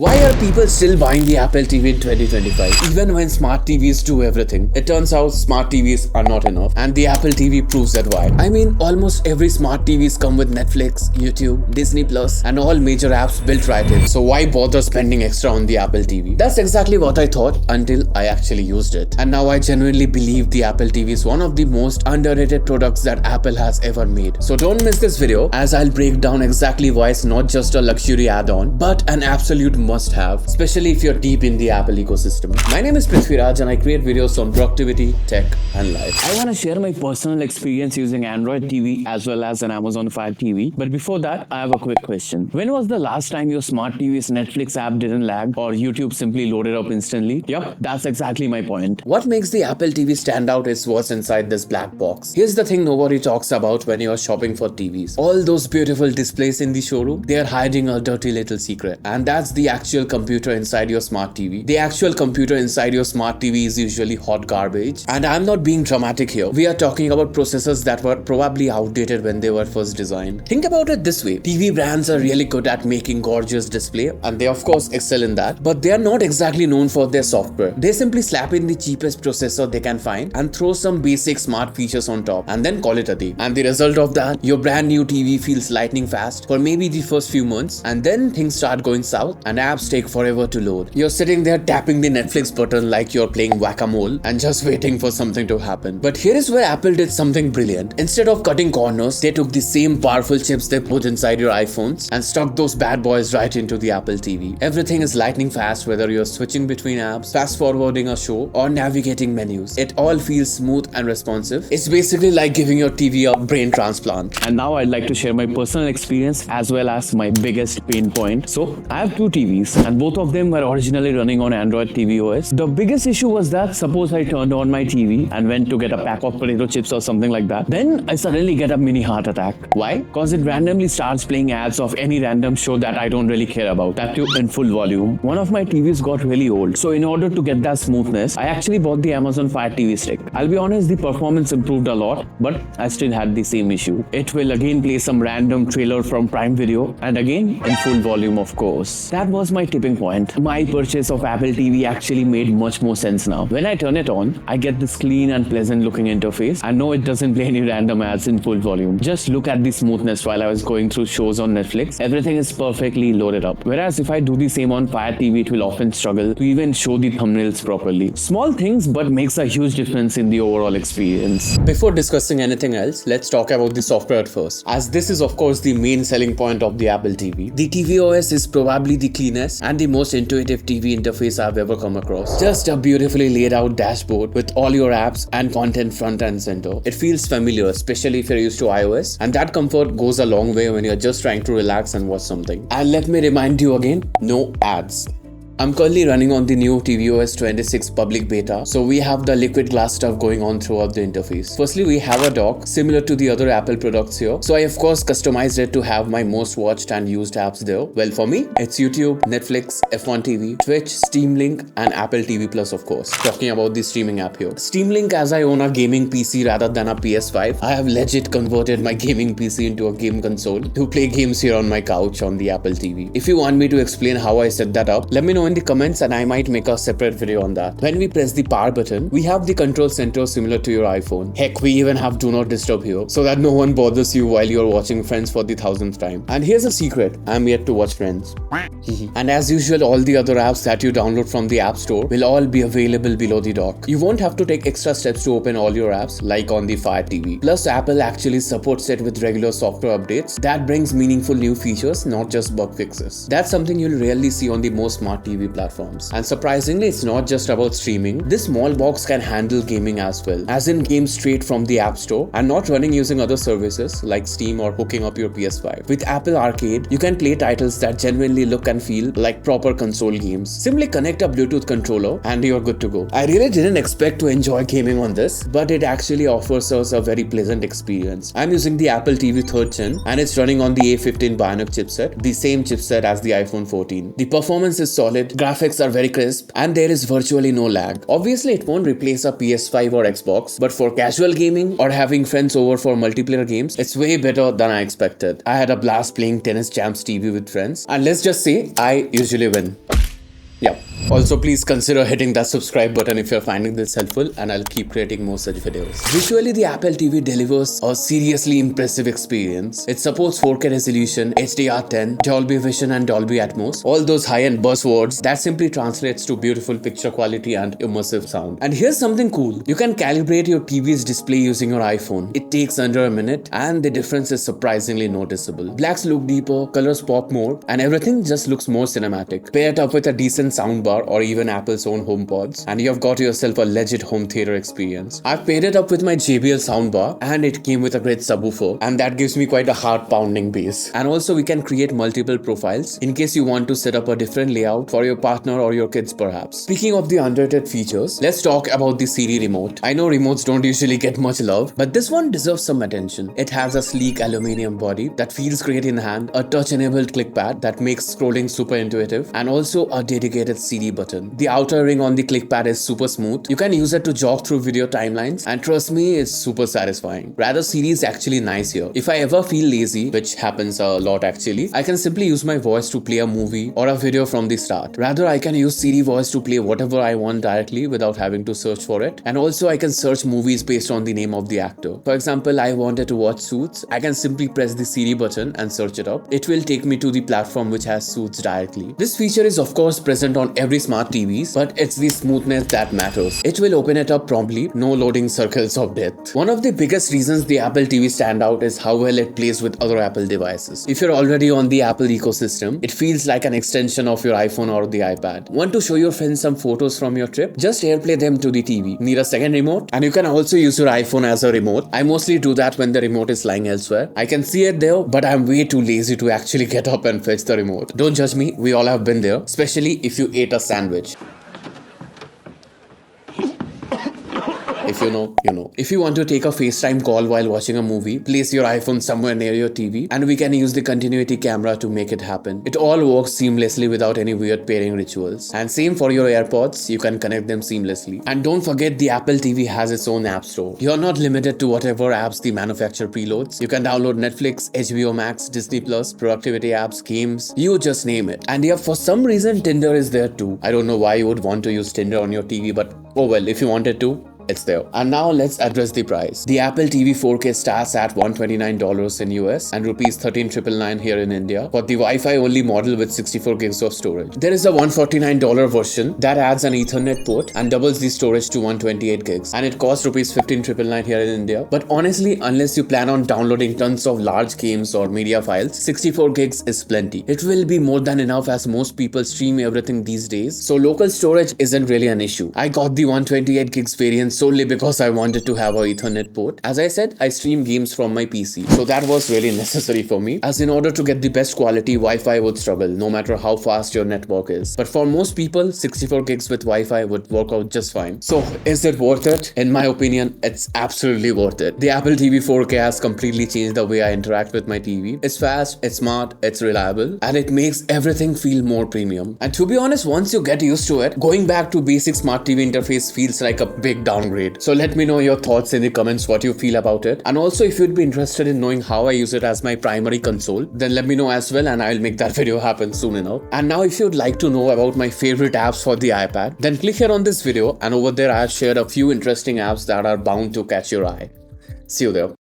Why are people still buying the Apple TV in 2025? Even when smart TVs do everything, it turns out smart TVs are not enough, and the Apple TV proves that why. I mean, almost every smart TVs come with Netflix, YouTube, Disney Plus, and all major apps built right in. So why bother spending extra on the Apple TV? That's exactly what I thought until I actually used it. And now I genuinely believe the Apple TV is one of the most underrated products that Apple has ever made. So don't miss this video as I'll break down exactly why it's not just a luxury add-on, but an absolute must have, especially if you're deep in the Apple ecosystem. My name is Prithviraj and I create videos on productivity, tech, and life. I want to share my personal experience using Android TV as well as an Amazon Fire TV. But before that, I have a quick question. When was the last time your smart TV's Netflix app didn't lag or YouTube simply loaded up instantly? Yep, that's exactly my point. What makes the Apple TV stand out is what's inside this black box. Here's the thing nobody talks about when you're shopping for TVs. All those beautiful displays in the showroom, they're hiding a dirty little secret. And that's the actual computer inside your smart TV. The actual computer inside your smart TV is usually hot garbage. And I'm not being dramatic here. We are talking about processors that were probably outdated when they were first designed. Think about it this way. TV brands are really good at making gorgeous display, and they of course excel in that, but they are not exactly known for their software. They simply slap in the cheapest processor they can find and throw some basic smart features on top and then call it a day. And the result of that, your brand new TV feels lightning fast for maybe the first few months, and then things start going south and apps take forever to load. You're sitting there tapping the Netflix button like you're playing whack-a-mole and just waiting for something to happen. But here is where Apple did something brilliant. Instead of cutting corners, they took the same powerful chips they put inside your iPhones and stuck those bad boys right into the Apple TV. Everything is lightning fast, whether you're switching between apps, fast forwarding a show, or navigating menus. It all feels smooth and responsive. It's basically like giving your TV a brain transplant. And now I'd like to share my personal experience as well as my biggest pain point. So I have two TVs and both of them were originally running on Android TV OS. The biggest issue was that suppose I turned on my TV and went to get a pack of potato chips or something like that, then I suddenly get a mini heart attack. Why? Because it randomly starts playing ads of any random show that I don't really care about, that too in full volume. One of my TVs got really old, so in order to get that smoothness, I actually bought the Amazon Fire TV stick. I'll be honest, the performance improved a lot, but I still had the same issue. It will again play some random trailer from Prime Video, and again in full volume of course. That was my tipping point. My purchase of Apple TV actually made much more sense now. When I turn it on, I get this clean and pleasant looking interface. I know it doesn't play any random ads in full volume. Just look at the smoothness while I was going through shows on Netflix. Everything is perfectly loaded up. Whereas if I do the same on Fire TV, it will often struggle to even show the thumbnails properly. Small things, but makes a huge difference in the overall experience. Before discussing anything else, let's talk about the software at first, as this is of course the main selling point of the Apple TV. The TV OS is probably the cleanest and the most intuitive TV interface I've ever come across. Just a beautifully laid out dashboard with all your apps and content front and center. It feels familiar, especially if you're used to iOS, and that comfort goes a long way when you're just trying to relax and watch something. And let me remind you again, no ads. I'm currently running on the new tvOS 26 public beta, so we have the liquid glass stuff going on throughout the interface. Firstly, we have a dock similar to the other Apple products here, so I of course customized it to have my most watched and used apps there. Well, for me, it's YouTube, Netflix, F1 TV, Twitch, Steam Link, and Apple TV Plus of course. Talking about the streaming app here. Steam Link, as I own a gaming PC rather than a PS5, I have legit converted my gaming PC into a game console to play games here on my couch on the Apple TV. If you want me to explain how I set that up, let me know in the comments and I might make a separate video on that. When we press the power button, we have the control center similar to your iPhone. Heck, we even have do not disturb here so that no one bothers you while you're watching Friends for the 1000th time. And here's a secret, I'm yet to watch Friends. And as usual, all the other apps that you download from the App Store will all be available below the dock. You won't have to take extra steps to open all your apps like on the Fire TV. Plus, Apple actually supports it with regular software updates that brings meaningful new features, not just bug fixes. That's something you'll rarely see on the most smart TV platforms. And surprisingly, it's not just about streaming. This small box can handle gaming as well, as in games straight from the App Store and not running using other services like Steam or hooking up your PS5. With Apple Arcade, you can play titles that genuinely look and feel like proper console games. Simply connect a Bluetooth controller and you're good to go. I really didn't expect to enjoy gaming on this, but it actually offers us a very pleasant experience. I'm using the Apple TV 3rd Gen and it's running on the A15 Bionic chipset, the same chipset as the iPhone 14. The performance is solid vivid, graphics are very crisp, and there is virtually no lag. Obviously, it won't replace a PS5 or Xbox, but for casual gaming or having friends over for multiplayer games, it's way better than I expected. I had a blast playing Tennis Champs TV with friends, and let's just say I usually win. Yeah. Also, please consider hitting that subscribe button if you're finding this helpful, and I'll keep creating more such videos. Visually, the Apple TV delivers a seriously impressive experience. It supports 4K resolution, HDR10, Dolby Vision and Dolby Atmos, all those high-end buzzwords that simply translates to beautiful picture quality and immersive sound. And here's something cool. You can calibrate your TV's display using your iPhone. It takes under a minute, and the difference is surprisingly noticeable. Blacks look deeper, colors pop more, and everything just looks more cinematic. Pair it up with a decent soundbar or even Apple's own HomePods, and you've got yourself a legit home theater experience. I've paired it up with my JBL soundbar, and it came with a great subwoofer, and that gives me quite a heart-pounding bass. And also, we can create multiple profiles in case you want to set up a different layout for your partner or your kids perhaps. Speaking of the underrated features, let's talk about the Siri remote. I know remotes don't usually get much love, but this one deserves some attention. It has a sleek aluminum body that feels great in hand, a touch-enabled clickpad that makes scrolling super intuitive, and also a dedicated Siri button. The outer ring on the clickpad is super smooth. You can use it to jog through video timelines, and trust me, it's super satisfying. Rather, Siri is actually nice here. If I ever feel lazy, which happens a lot actually, I can simply use my voice to play a movie or a video from the start. Rather, I can use Siri voice to play whatever I want directly without having to search for it. And also, I can search movies based on the name of the actor. For example, I wanted to watch Suits. I can simply press the Siri button and search it up. It will take me to the platform which has Suits directly. This feature is of course present on every smart TVs, but it's the smoothness that matters. It will open it up promptly, no loading circles of death. One of the biggest reasons the Apple TV stand out is how well it plays with other Apple devices. If you're already on the Apple ecosystem, it feels like an extension of your iPhone or the iPad. Want to show your friends some photos from your trip? Just AirPlay them to the TV. Need a second remote? And you can also use your iPhone as a remote. I mostly do that when the remote is lying elsewhere. I can see it there, but I'm way too lazy to actually get up and fetch the remote. Don't judge me, we all have been there, especially if you ate a sandwich. If you know, you know. If you want to take a FaceTime call while watching a movie, place your iPhone somewhere near your TV, and we can use the continuity camera to make it happen. It all works seamlessly without any weird pairing rituals. And same for your AirPods, you can connect them seamlessly. And don't forget, the Apple TV has its own app store. You're not limited to whatever apps the manufacturer preloads. You can download Netflix, HBO Max, Disney Plus, productivity apps, games, you just name it. And yeah, for some reason Tinder is there too. I don't know why you would want to use Tinder on your TV, but oh well, if you wanted to, it's there. And now let's address the price. The Apple TV 4K starts at $129 in US and rupees 13,999 here in India for the Wi-Fi only model with 64 gigs of storage. There is a $149 version that adds an Ethernet port and doubles the storage to 128 gigs, and it costs rupees 15,999 here in India. But honestly, unless you plan on downloading tons of large games or media files, 64 gigs is plenty. It will be more than enough as most people stream everything these days, so local storage isn't really an issue. I got the 128 gigs variant solely because I wanted to have a Ethernet port. As I said, I stream games from my PC, so that was really necessary for me, as in order to get the best quality, Wi-Fi would struggle no matter how fast your network is. But for most people, 64 gigs with Wi-Fi would work out just fine. So is it worth it? In my opinion, it's absolutely worth it. The Apple TV 4K has completely changed the way I interact with my TV. It's fast, it's smart, it's reliable, and it makes everything feel more premium. And to be honest, once you get used to it, going back to basic smart TV interface feels like a big downgrade. So let me know your thoughts in the comments, what you feel about it. And also, if you'd be interested in knowing how I use it as my primary console, then let me know as well, and I'll make that video happen soon enough. And now, if you'd like to know about my favorite apps for the iPad, then click here on this video, and over there I have shared a few interesting apps that are bound to catch your eye. See you there.